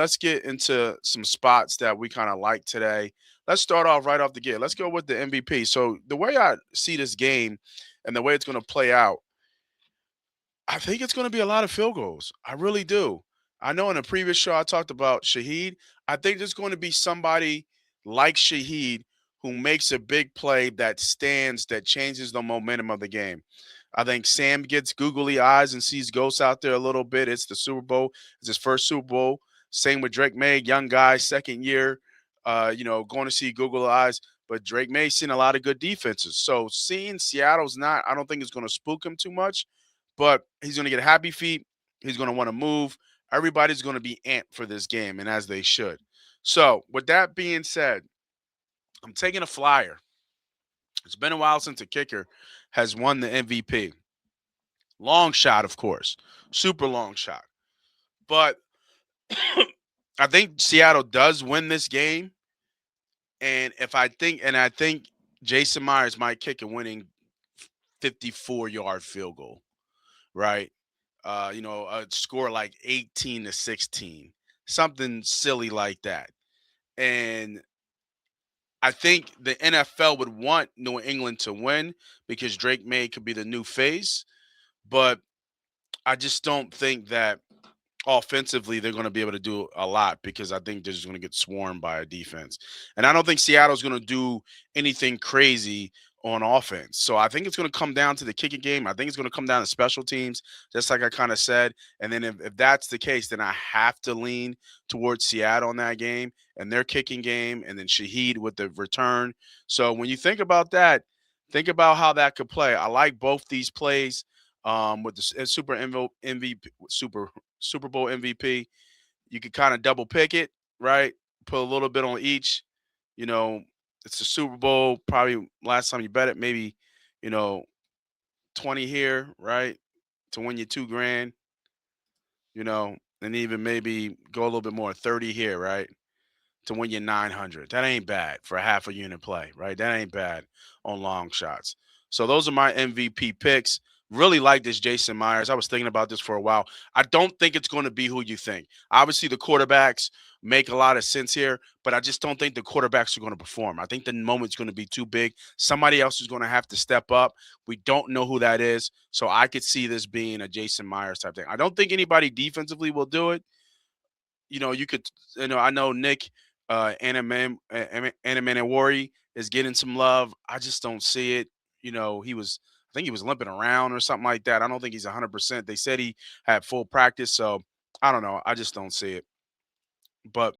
let's get into some spots that we kind of like today. Let's start off right off the gate. Let's go with the MVP. So the way I see this game and the way it's going to play out, I think it's going to be a lot of field goals. I really do. I know in a previous show I talked about Shaheed. I think there's going to be somebody like Shaheed who makes a big play that stands, that changes the momentum of the game. I think Sam gets googly eyes and sees ghosts out there a little bit. It's the Super Bowl. It's his first Super Bowl. Same with Drake May, young guy, second year, going to see Google eyes. But Drake May's seen a lot of good defenses. So seeing Seattle's not, I don't think it's going to spook him too much, but he's going to get happy feet. He's going to want to move. Everybody's going to be amped for this game, and as they should. So, with that being said, I'm taking a flyer. It's been a while since a kicker has won the MVP. Long shot, of course, super long shot. But I think Seattle does win this game, and I think Jason Myers might kick a winning 54-yard field goal, right? A score like 18-16, something silly like that. And I think the NFL would want New England to win because Drake May could be the new face, but I just don't think that offensively they're going to be able to do a lot because I think they're just going to get swarmed by a defense. And I don't think Seattle's going to do anything crazy on offense. So I think it's going to come down to the kicking game. I think it's going to come down to special teams, just like I kind of said. And then if that's the case, then I have to lean towards Seattle in that game and their kicking game, and then Shaheed with the return. So when you think about that, think about how that could play. I like both these plays with the MVP, Super Bowl MVP. You could kind of double pick it, right? Put a little bit on each. You know, it's the Super Bowl. Probably last time you bet it, maybe, you know, 20 here, right? To win you 2 grand, and even maybe go a little bit more, 30 here, right? To win you 900. That ain't bad for a half a unit play, right? That ain't bad on long shots. So those are my MVP picks. Really like this Jason Myers. I was thinking about this for a while. I don't think it's going to be who you think. Obviously, the quarterbacks make a lot of sense here, but I just don't think the quarterbacks are going to perform. I think the moment's going to be too big. Somebody else is going to have to step up. We don't know who that is. So I could see this being a Jason Myers type thing. I don't think anybody defensively will do it. You could, I know Nick Anamaniwari is getting some love. I just don't see it. I think he was limping around or something like that. I don't think he's 100%. They said he had full practice, so I don't know. I just don't see it. But